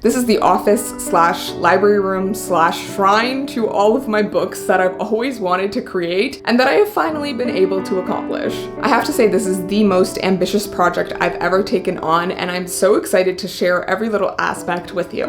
This is the office slash library room slash shrine to all of my books that I've always wanted to create and that I have finally been able to accomplish. I have to say this is the most ambitious project I've ever taken on, and I'm so excited to share every little aspect with you.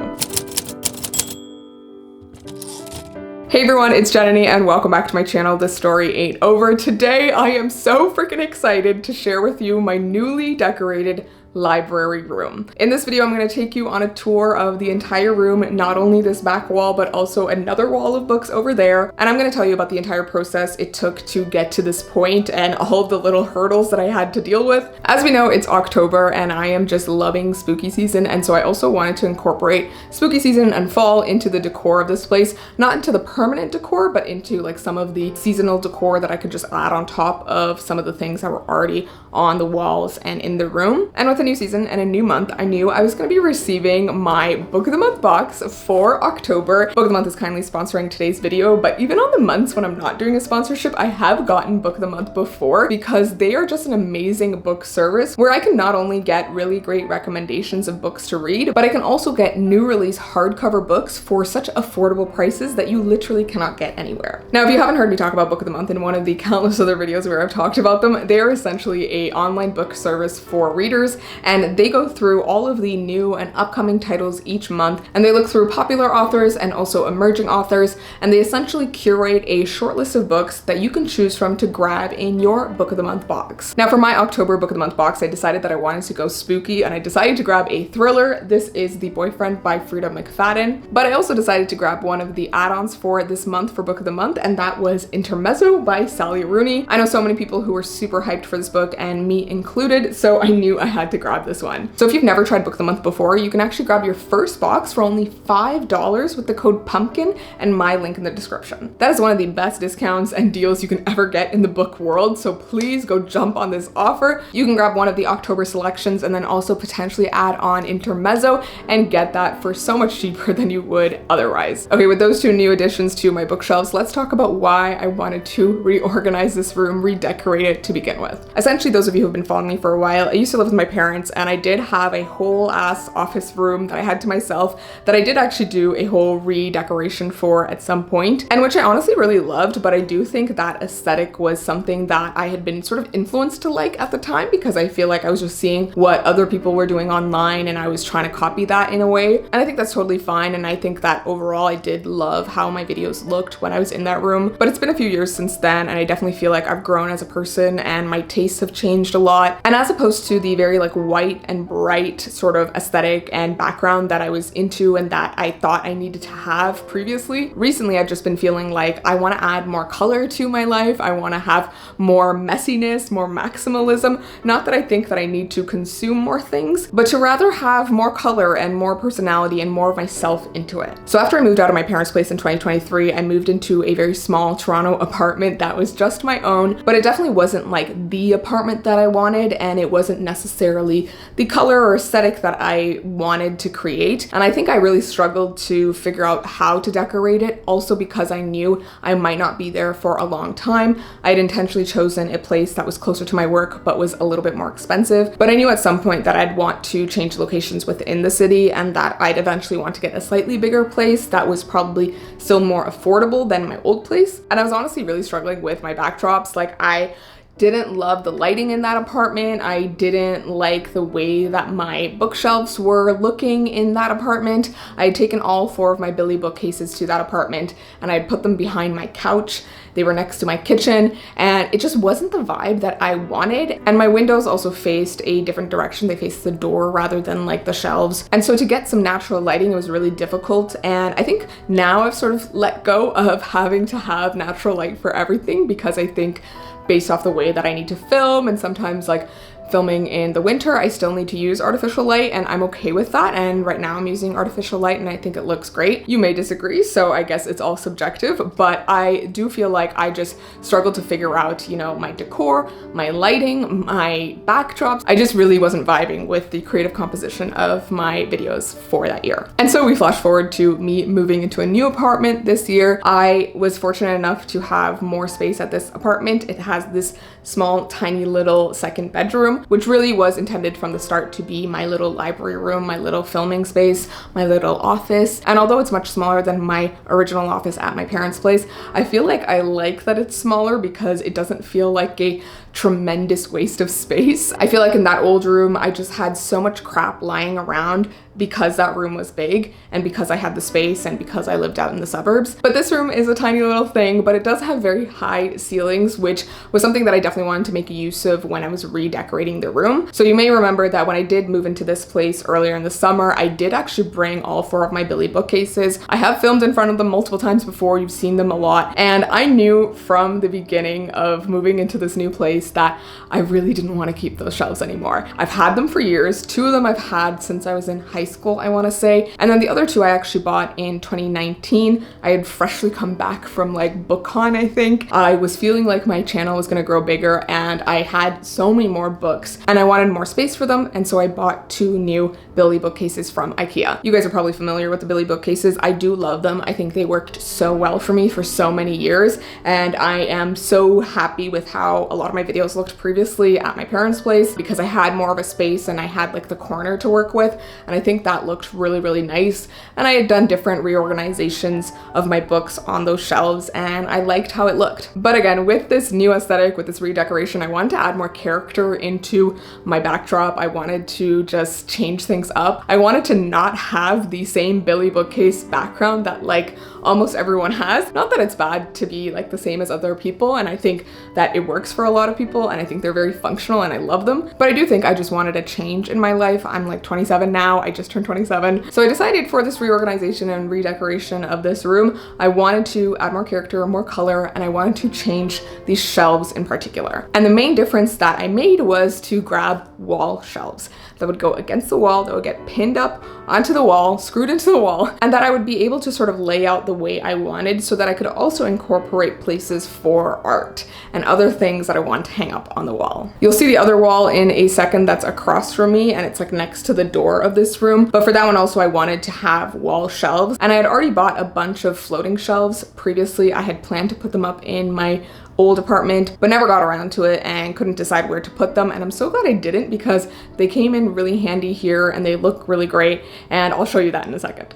Hey everyone, it's Jananie and welcome back to my channel, This Story Ain't Over. Today I am so freaking excited to share with you my newly decorated library room. In this video, I'm going to take you on a tour of the entire room, not only this back wall, but also another wall of books over there. And I'm going to tell you about the entire process it took to get to this point and all of the little hurdles that I had to deal with. As we know, it's October and I am just loving spooky season. And so I also wanted to incorporate spooky season and fall into the decor of this place, not into the permanent decor, but into like some of the seasonal decor that I could just add on top of some of the things that were already on the walls and in the room. And with a new season and a new month, I knew I was going to be receiving my Book of the Month box for October. Book of the Month is kindly sponsoring today's video, but even on the months when I'm not doing a sponsorship, I have gotten Book of the Month before because they are just an amazing book service where I can not only get really great recommendations of books to read, but I can also get new release hardcover books for such affordable prices that you literally cannot get anywhere. Now, if you haven't heard me talk about Book of the Month in one of the countless other videos where I've talked about them, they are essentially an online book service for readers, and they go through all of the new and upcoming titles each month, and they look through popular authors and also emerging authors, and they essentially curate a short list of books that you can choose from to grab in your Book of the Month box. Now, for my October Book of the Month box, I decided that I wanted to go spooky, and I decided to grab a thriller. This is The Boyfriend by Frida McFadden, but I also decided to grab one of the add-ons for this month for Book of the Month, and that was Intermezzo by Sally Rooney. I know so many people who were super hyped for this book, and me included, so I knew I had to grab this one. So if you've never tried Book of the Month before, you can actually grab your first box for only $5 with the code PUMPKIN and my link in the description. That is one of the best discounts and deals you can ever get in the book world, so please go jump on this offer. You can grab one of the October selections and then also potentially add on Intermezzo and get that for so much cheaper than you would otherwise. Okay, with those two new additions to my bookshelves, let's talk about why I wanted to reorganize this room, redecorate it to begin with. Essentially, those of you who have been following me for a while, I used to live with my parents and I did have a whole ass office room that I had to myself that I did actually do a whole redecoration for at some point, and which I honestly really loved, but I do think that aesthetic was something that I had been sort of influenced to like at the time because I feel like I was just seeing what other people were doing online and I was trying to copy that in a way, and I think that's totally fine, and I think that overall I did love how my videos looked when I was in that room. But it's been a few years since then and I definitely feel like I've grown as a person and my tastes have changed a lot, and as opposed to the very like white and bright sort of aesthetic and background that I was into and that I thought I needed to have previously, recently I've just been feeling like I want to add more color to my life. I want to have more messiness, more maximalism. Not that I think that I need to consume more things, but to rather have more color and more personality and more of myself into it. So after I moved out of my parents' place in 2023, I moved into a very small Toronto apartment that was just my own, but it definitely wasn't like the apartment that I wanted, and it wasn't necessarily the color or aesthetic that I wanted to create. And I think I really struggled to figure out how to decorate it, also because I knew I might not be there for a long time. I had intentionally chosen a place that was closer to my work but was a little bit more expensive, but I knew at some point that I'd want to change locations within the city and that I'd eventually want to get a slightly bigger place that was probably still more affordable than my old place. And I was honestly really struggling with my backdrops. Like, I didn't love the lighting in that apartment. I didn't like the way that my bookshelves were looking in that apartment. I had taken all 4 of my Billy bookcases to that apartment and I put them behind my couch. They were next to my kitchen and it just wasn't the vibe that I wanted. And my windows also faced a different direction. They faced the door rather than like the shelves. And so to get some natural lighting, it was really difficult. And I think now I've sort of let go of having to have natural light for everything because I think based off the way that I need to film and sometimes like filming in the winter, I still need to use artificial light and I'm okay with that. And right now I'm using artificial light and I think it looks great. You may disagree, so I guess it's all subjective, but I do feel like I just struggled to figure out, you know, my decor, my lighting, my backdrops. I just really wasn't vibing with the creative composition of my videos for that year. And so we flash forward to me moving into a new apartment this year. I was fortunate enough to have more space at this apartment. It has this small, tiny little second bedroom, room, which really was intended from the start to be my little library room, my little filming space, my little office. And although it's much smaller than my original office at my parents' place, I feel like I like that it's smaller because it doesn't feel like a tremendous waste of space. I feel like in that old room, I just had so much crap lying around because that room was big and because I had the space and because I lived out in the suburbs. But this room is a tiny little thing, but it does have very high ceilings, which was something that I definitely wanted to make use of when I was redecorating the room. So you may remember that when I did move into this place earlier in the summer, I did actually bring all 4 of my Billy bookcases. I have filmed in front of them multiple times before, you've seen them a lot, and I knew from the beginning of moving into this new place that I really didn't want to keep those shelves anymore. I've had them for years. 2 of them I've had since I was in high school, I want to say, and then the other 2 I actually bought in 2019. I had freshly come back from like BookCon, I think. I was feeling like my channel was going to grow bigger and I had so many more books and I wanted more space for them, and so I bought 2 new Billy bookcases from IKEA. You guys are probably familiar with the Billy bookcases. I do love them. I think they worked so well for me for so many years, and I am so happy with how a lot of my videos looked previously at my parents' place because I had more of a space and I had like the corner to work with, and I think that looked really, really nice. And I had done different reorganizations of my books on those shelves and I liked how it looked. But again, with this new aesthetic, with this redecoration, I wanted to add more character into my backdrop. I wanted to just change things up. I wanted to not have the same Billy bookcase background that like almost everyone has. Not that it's bad to be like the same as other people, and I think that it works for a lot of people and I think they're very functional and I love them, but I do think I just wanted a change in my life. I'm like 27 now, I just turned 27. So I decided for this reorganization and redecoration of this room, I wanted to add more character, more color, and I wanted to change these shelves in particular. And the main difference that I made was to grab wall shelves that would go against the wall, that would get pinned up onto the wall, screwed into the wall, and that I would be able to sort of lay out the way I wanted so that I could also incorporate places for art and other things that I want to hang up on the wall. You'll see the other wall in a second that's across from me, and it's like next to the door of this room. But for that one also, I wanted to have wall shelves, and I had already bought a bunch of floating shelves previously. I had planned to put them up in my old apartment, but never got around to it and couldn't decide where to put them. And I'm so glad I didn't because they came in really handy here and they look really great. And I'll show you that in a second.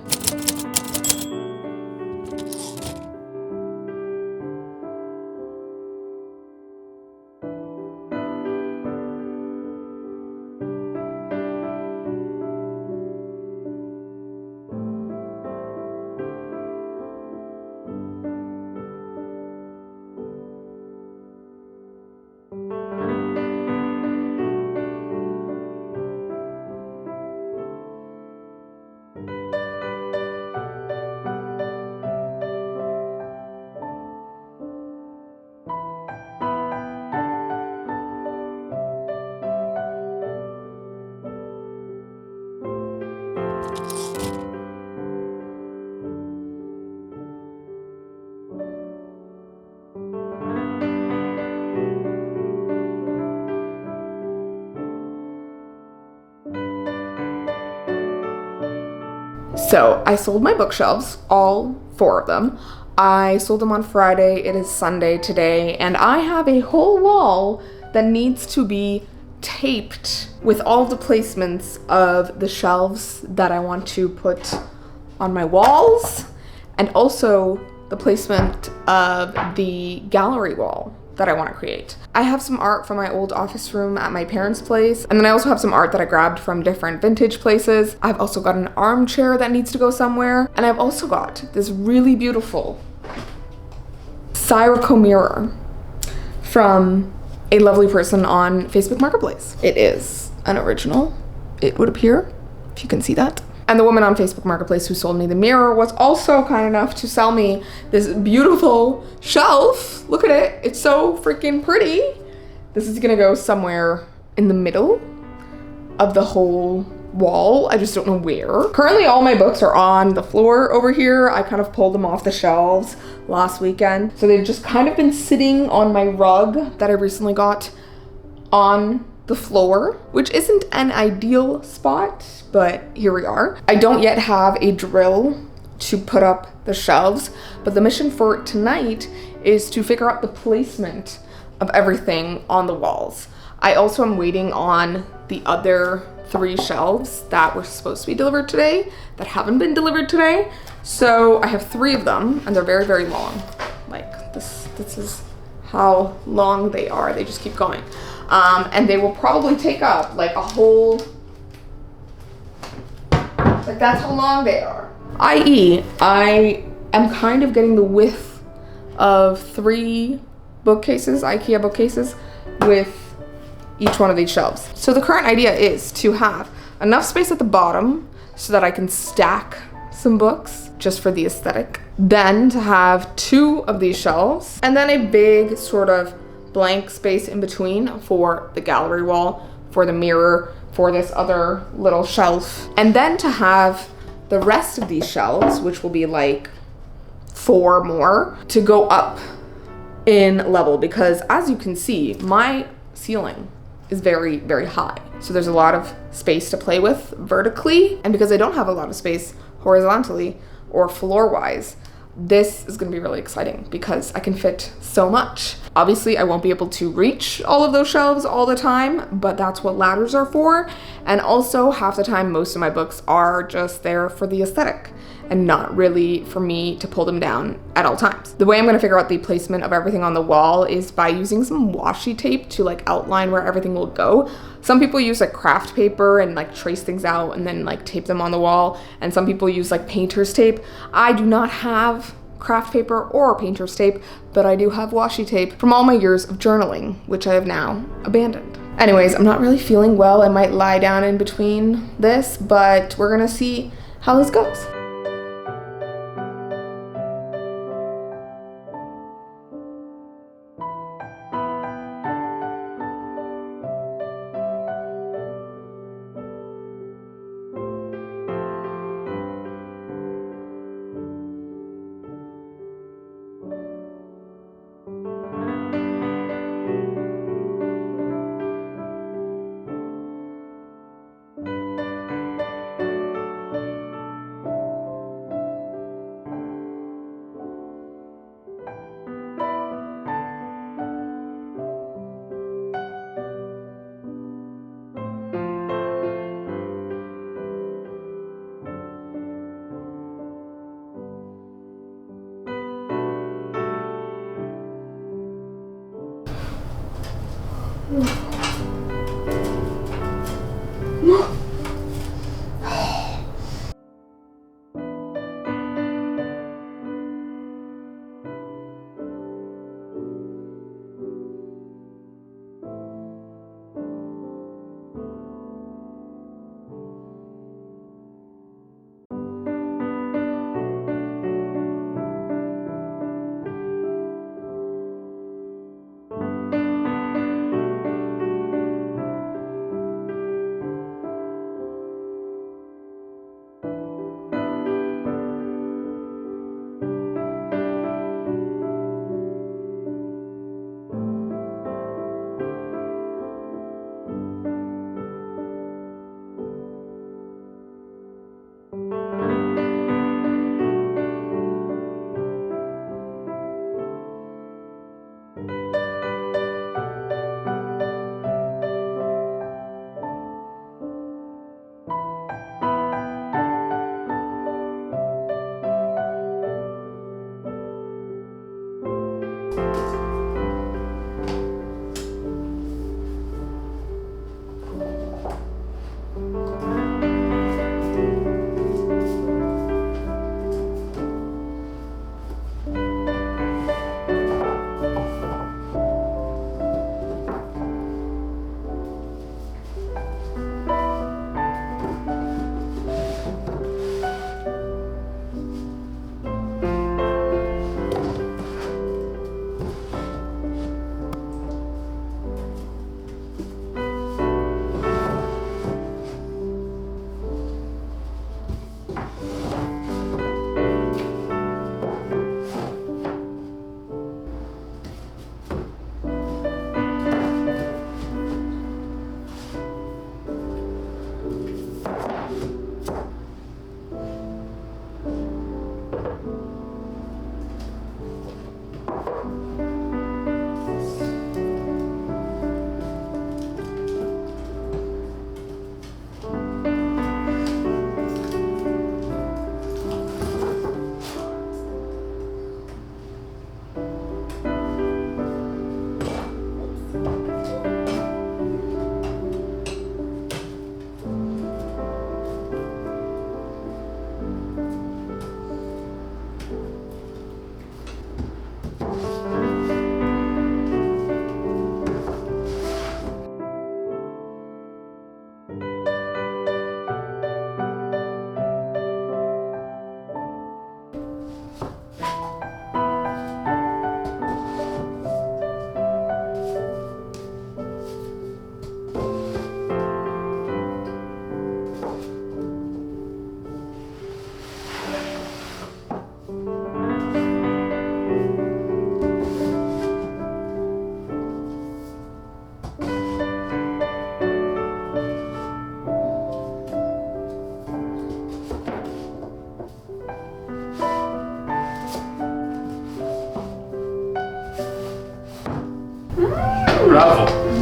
So I sold my bookshelves, all 4 of them. I sold them on Friday, it is Sunday today, and I have a whole wall that needs to be taped with all the placements of the shelves that I want to put on my walls, and also the placement of the gallery wall that I want to create. I have some art from my old office room at my parents' place, and then I also have some art that I grabbed from different vintage places. I've also got an armchair that needs to go somewhere, and I've also got this really beautiful Syrocco mirror from a lovely person on Facebook Marketplace. It is an original, it would appear, if you can see that. And the woman on Facebook Marketplace who sold me the mirror was also kind enough to sell me this beautiful shelf. Look at it, it's so freaking pretty. This is gonna go somewhere in the middle of the whole wall. I just don't know where. Currently all my books are on the floor over here. I kind of pulled them off the shelves last weekend. So they've just kind of been sitting on my rug that I recently got on the floor, which isn't an ideal spot, but here we are. I don't yet have a drill to put up the shelves, but the mission for tonight is to figure out the placement of everything on the walls. I also am waiting on the other 3 shelves that were supposed to be delivered today that haven't been delivered today. So I have 3 of them, and they're very, very long. Like this is how long they are. They just keep going. And they will probably take up like a whole, like that's how long they are. i.e. I am kind of getting the width of 3 bookcases, IKEA bookcases, with each one of these shelves. So the current idea is to have enough space at the bottom so that I can stack some books just for the aesthetic. Then to have 2 of these shelves, and then a big sort of blank space in between for the gallery wall, for the mirror, for this other little shelf. And then to have the rest of these shelves, which will be like 4 more, to go up in level, because as you can see, my ceiling is very, very high. So there's a lot of space to play with vertically. And because I don't have a lot of space horizontally or floor-wise, this is gonna be really exciting because I can fit so much. Obviously, I won't be able to reach all of those shelves all the time, but that's what ladders are for. And also, half the time, most of my books are just there for the aesthetic and not really for me to pull them down at all times. The way I'm gonna figure out the placement of everything on the wall is by using some washi tape to like outline where everything will go. Some people use like craft paper and like trace things out and then like tape them on the wall. And some people use like painter's tape. I do not have craft paper or painter's tape, but I do have washi tape from all my years of journaling, which I have now abandoned. Anyways, I'm not really feeling well. I might lie down in between this, but we're gonna see how this goes.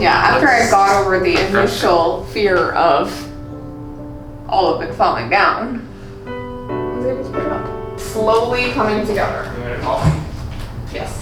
Yeah, after I got over the initial fear of all of it falling down, I was able to put it up. Slowly coming together. You want to call me? Yes.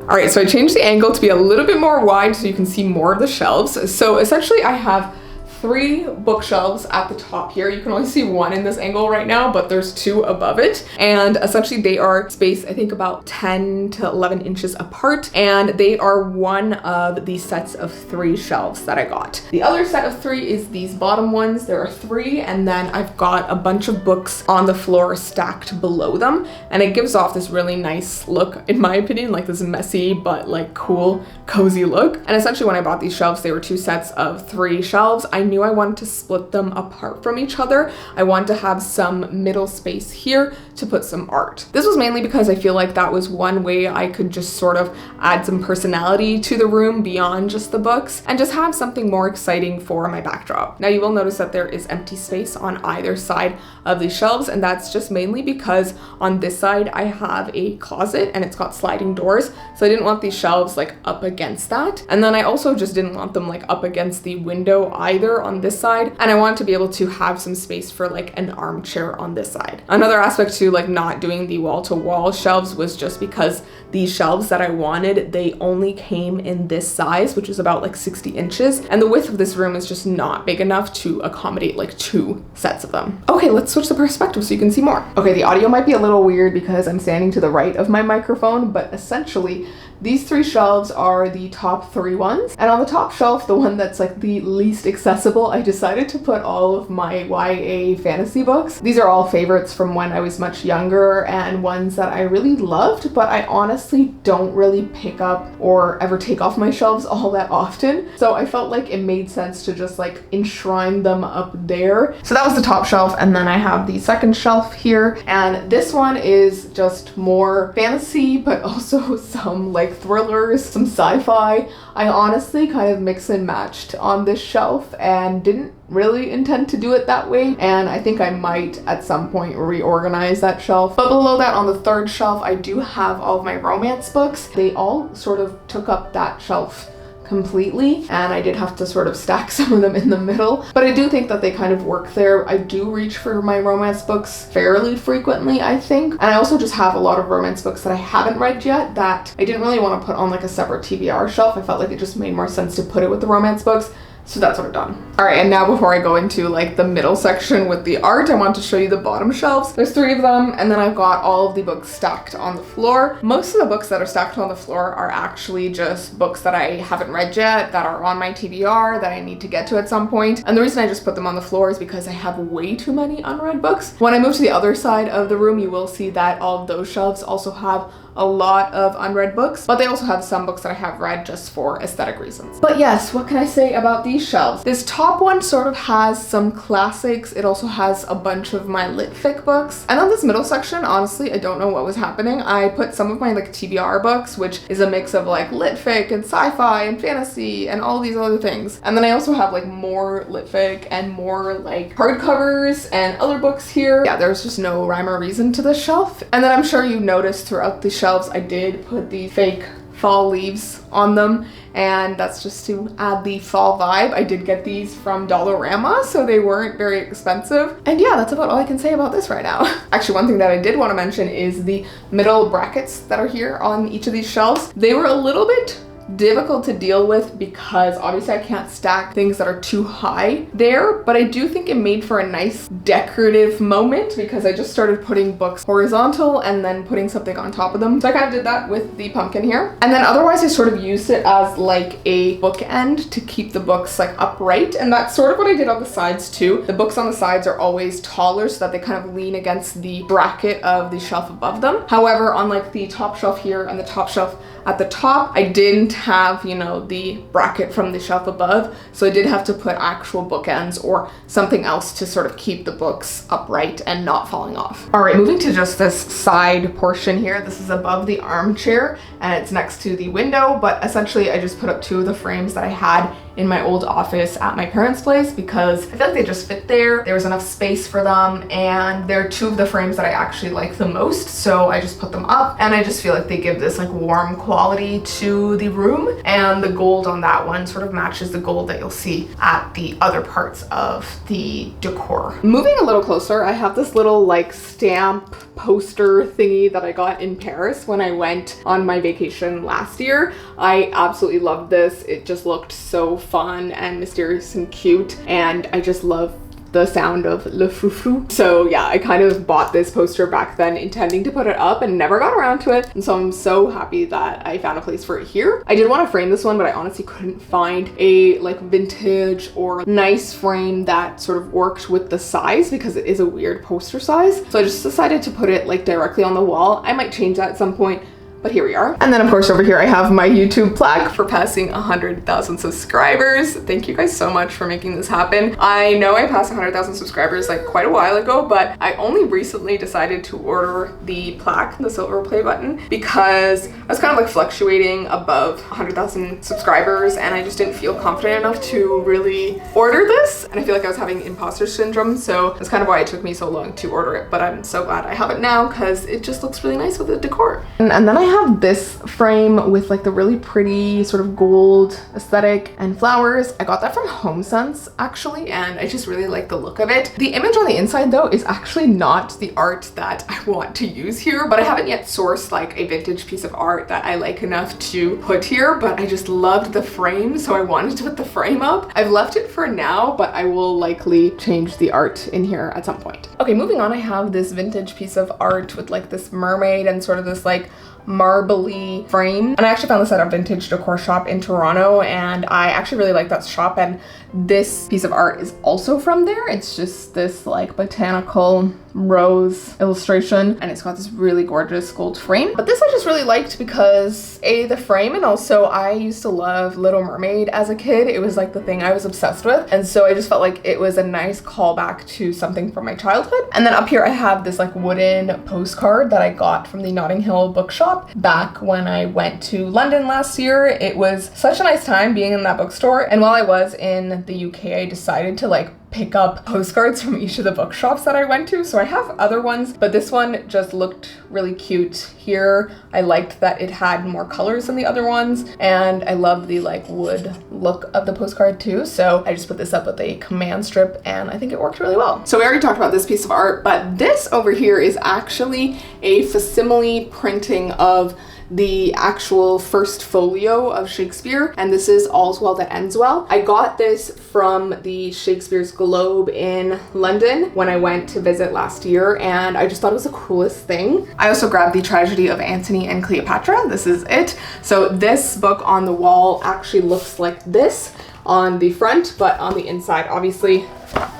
All right, so I changed the angle to be a little bit more wide so you can see more of the shelves. So essentially I have 3 bookshelves at the top here. You can only see 1 in this angle right now, but there's 2 above it. And essentially they are spaced, I think, about 10 to 11 inches apart. And they are one of the sets of 3 shelves that I got. The other set of 3 is these bottom ones. There are 3, and then I've got a bunch of books on the floor stacked below them. And it gives off this really nice look, in my opinion, like this messy, but like cool, cozy look. And essentially when I bought these shelves, they were 2 sets of 3 shelves. I knew I wanted to split them apart from each other. I wanted to have some middle space here to put some art. This was mainly because I feel like that was one way I could just sort of add some personality to the room beyond just the books and just have something more exciting for my backdrop. Now you will notice that there is empty space on either side of these shelves, and that's just mainly because on this side I have a closet and it's got sliding doors, so I didn't want these shelves like up against that. And then I also just didn't want them like up against the window either on this side, and I wanted to be able to have some space for like an armchair on this side. Another aspect to like not doing the wall-to-wall shelves was just because these shelves that I wanted, they only came in this size, which is about like 60 inches, and the width of this room is just not big enough to accommodate like 2 sets of them. Okay, let's switch the perspective so you can see more. Okay, the audio might be a little weird because I'm standing to the right of my microphone, but essentially these 3 shelves are the top 3 ones. And on the top shelf, the one that's like the least accessible, I decided to put all of my YA fantasy books. These are all favorites from when I was much younger and ones that I really loved, but I honestly don't really pick up or ever take off my shelves all that often. So I felt like it made sense to just like enshrine them up there. So that was the top shelf, and then I have the second shelf here, and this one is just more fantasy, but also some like thrillers, some sci-fi. I honestly kind of mix and matched on this shelf and didn't really intend to do it that way, and I think I might at some point reorganize that shelf. But below that on the third shelf, I do have all of my romance books. They all sort of took up that shelf completely, and I did have to sort of stack some of them in the middle, but I do think that they kind of work there. I do reach for my romance books fairly frequently, I think, and I also just have a lot of romance books that I haven't read yet that I didn't really want to put on like a separate TBR shelf. I felt like it just made more sense to put it with the romance books. So that's what I've done. All right, and now before I go into like the middle section with the art, I want to show you the bottom shelves. There's 3 of them, and then I've got all of the books stacked on the floor. Most of the books that are stacked on the floor are actually just books that I haven't read yet, that are on my TBR, that I need to get to at some point. And the reason I just put them on the floor is because I have way too many unread books. When I move to the other side of the room, you will see that all of those shelves also have a lot of unread books, but they also have some books that I have read just for aesthetic reasons. But yes, what can I say about these shelves? This top one sort of has some classics. It also has a bunch of my lit fic books. And on this middle section, honestly, I don't know what was happening. I put some of my like TBR books, which is a mix of like lit fic and sci-fi and fantasy and all these other things. And then I also have like more lit fic and more like hardcovers and other books here. Yeah, there's just no rhyme or reason to this shelf. And then I'm sure you noticed throughout the shelves, I did put the fake fall leaves on them, and that's just to add the fall vibe. I did get these from Dollarama, so they weren't very expensive. And yeah, that's about all I can say about this right now. Actually, one thing that I did want to mention is the middle brackets that are here on each of these shelves. They were a little bit difficult to deal with because obviously I can't stack things that are too high there, but I do think it made for a nice decorative moment because I just started putting books horizontal and then putting something on top of them. So I kind of did that with the pumpkin here. And then otherwise I sort of used it as like a bookend to keep the books like upright, and that's sort of what I did on the sides too. The books on the sides are always taller so that they kind of lean against the bracket of the shelf above them. However, on like the top shelf here and the top shelf at the top, I didn't have, you know, the bracket from the shelf above, so I did have to put actual bookends or something else to sort of keep the books upright and not falling off. All right, moving to just this side portion here. This is above the armchair and it's next to the window, but essentially I just put up two of the frames that I had in my old office at my parents' place because I feel like they just fit there. There was enough space for them, and they're two of the frames that I actually like the most, so I just put them up, and I just feel like they give this like warm quality to the room, and the gold on that one sort of matches the gold that you'll see at the other parts of the decor. Moving a little closer, I have this little like stamp poster thingy that I got in Paris when I went on my vacation last year. I absolutely loved this. It just looked so fun and mysterious and cute, and I just love the sound of le frou-frou. So yeah, I kind of bought this poster back then intending to put it up and never got around to it, and so I'm so happy that I found a place for it here. I did want to frame this one, but I honestly couldn't find a like vintage or nice frame that sort of worked with the size because it is a weird poster size. So I just decided to put it like directly on the wall. I might change that at some point, but here we are. And then of course over here I have my YouTube plaque for passing 100,000 subscribers. Thank you guys so much for making this happen. I know I passed 100,000 subscribers like quite a while ago, but I only recently decided to order the plaque, the silver play button, because I was kind of like fluctuating above 100,000 subscribers and I just didn't feel confident enough to really order this. And I feel like I was having imposter syndrome, so that's kind of why it took me so long to order it, but I'm so glad I have it now because it just looks really nice with the decor. And then I have this frame with like the really pretty sort of gold aesthetic and flowers. I got that from HomeSense actually, and I just really like the look of it. The image on the inside though is actually not the art that I want to use here, but I haven't yet sourced like a vintage piece of art that I like enough to put here, but I just loved the frame, so I wanted to put the frame up. I've left it for now, but I will likely change the art in here at some point. Okay, moving on, I have this vintage piece of art with like this mermaid and sort of this like marbly frame, and I actually found this at a vintage decor shop in Toronto, and I actually really like that shop, and this piece of art is also from there. It's just this like botanical rose illustration, and it's got this really gorgeous gold frame. But this I just really liked because A, the frame, and also I used to love Little Mermaid as a kid. It was like the thing I was obsessed with, and so I just felt like it was a nice callback to something from my childhood. And then up here I have this like wooden postcard that I got from the Notting Hill bookshop back when I went to London last year. It was such a nice time being in that bookstore, and while I was in the UK I decided to like pick up postcards from each of the bookshops that I went to. So I have other ones, but this one just looked really cute here. I liked that it had more colors than the other ones, and I love the like wood look of the postcard too. So I just put this up with a command strip, and I think it worked really well. So we already talked about this piece of art, but this over here is actually a facsimile printing of the actual first folio of Shakespeare, and this is All's Well That Ends Well. I got this from the Shakespeare's Globe in London when I went to visit last year, and I just thought it was the coolest thing. I also grabbed the Tragedy of Antony and Cleopatra. This is it. So this book on the wall actually looks like this on the front, but on the inside obviously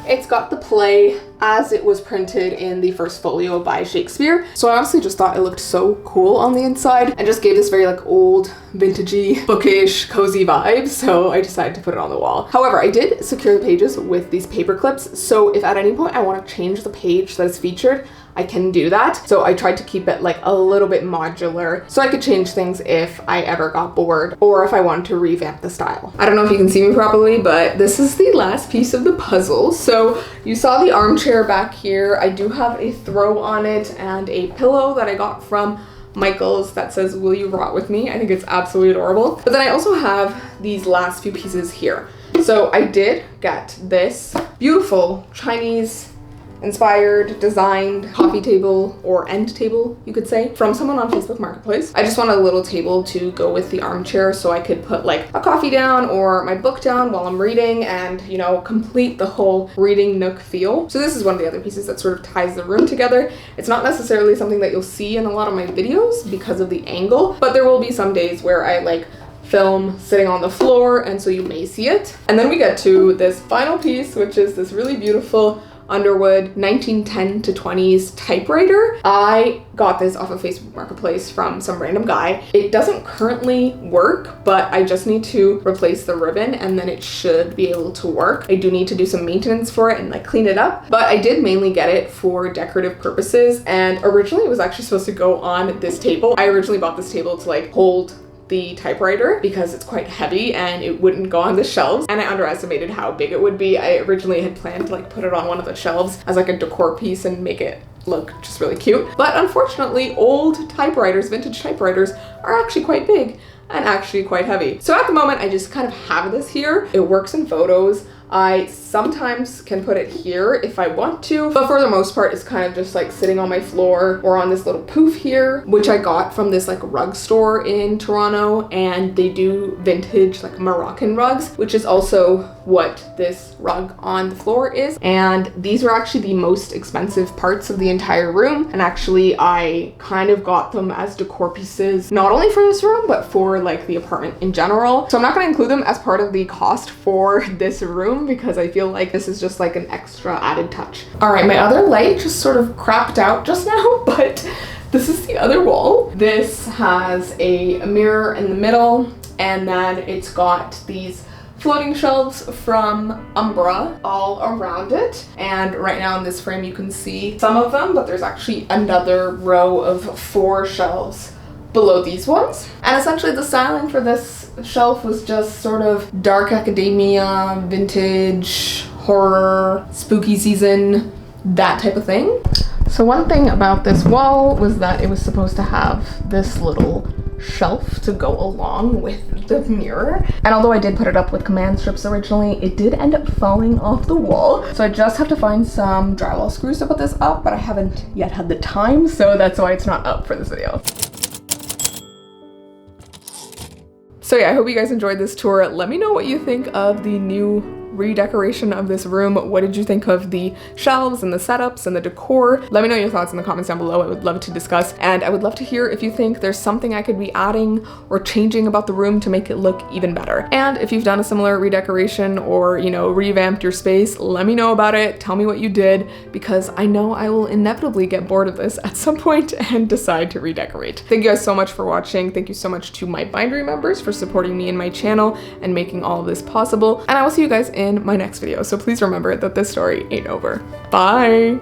it's got the play as it was printed in the first folio by Shakespeare. So I honestly just thought it looked so cool on the inside and just gave this very like old, vintagey, bookish, cozy vibe. So I decided to put it on the wall. However, I did secure the pages with these paper clips. So if at any point I want to change the page that is featured, I can do that. So I tried to keep it like a little bit modular so I could change things if I ever got bored or if I wanted to revamp the style. I don't know if you can see me properly, but this is the last piece of the puzzle. So you saw the armchair back here. I do have a throw on it and a pillow that I got from Michael's that says, "Will you rot with me?" I think it's absolutely adorable. But then I also have these last few pieces here. So I did get this beautiful Chinese inspired, designed coffee table or end table, you could say, from someone on Facebook Marketplace. I just want a little table to go with the armchair so I could put like a coffee down or my book down while I'm reading and, you know, complete the whole reading nook feel. So this is one of the other pieces that sort of ties the room together. It's not necessarily something that you'll see in a lot of my videos because of the angle, but there will be some days where I like film sitting on the floor, and so you may see it. And then we get to this final piece, which is this really beautiful Underwood 1910 to 20s typewriter. I got this off of Facebook Marketplace from some random guy. It doesn't currently work, but I just need to replace the ribbon and then it should be able to work. I do need to do some maintenance for it and like clean it up, but I did mainly get it for decorative purposes, and originally it was actually supposed to go on this table. I originally bought this table to like hold the typewriter because it's quite heavy and it wouldn't go on the shelves, and I underestimated how big it would be. I originally had planned to like put it on one of the shelves as like a decor piece and make it look just really cute. But unfortunately, old typewriters, vintage typewriters, are actually quite big and actually quite heavy. So at the moment, I just kind of have this here. It works in photos. I sometimes can put it here if I want to, but for the most part, it's kind of just like sitting on my floor or on this little poof here, which I got from this like rug store in Toronto, and they do vintage like Moroccan rugs, which is also what this rug on the floor is. And these were actually the most expensive parts of the entire room, and actually I kind of got them as decor pieces, not only for this room, but for like the apartment in general. So I'm not going to include them as part of the cost for this room because I feel like this is just like an extra added touch. All right, my other light just sort of crapped out just now, but this is the other wall. This has a mirror in the middle, and then it's got these floating shelves from Umbra all around it. And right now in this frame, you can see some of them, but there's actually another row of 4 shelves below these ones. And essentially the styling for this shelf was just sort of dark academia, vintage, horror, spooky season, that type of thing. So one thing about this wall was that it was supposed to have this little shelf to go along with the mirror. And although I did put it up with command strips originally, it did end up falling off the wall. So I just have to find some drywall screws to put this up, but I haven't yet had the time, so that's why it's not up for this video. So yeah, I hope you guys enjoyed this tour. Let me know what you think of the new redecoration of this room. What did you think of the shelves and the setups and the decor? Let me know your thoughts in the comments down below. I would love to discuss, and I would love to hear if you think there's something I could be adding or changing about the room to make it look even better. And if you've done a similar redecoration or, you know, revamped your space, let me know about it. Tell me what you did, because I know I will inevitably get bored of this at some point and decide to redecorate. Thank you guys so much for watching. Thank you so much to my bindery members for supporting me and my channel and making all of this possible. And I will see you guys in my next video. So please remember that this story ain't over. Bye.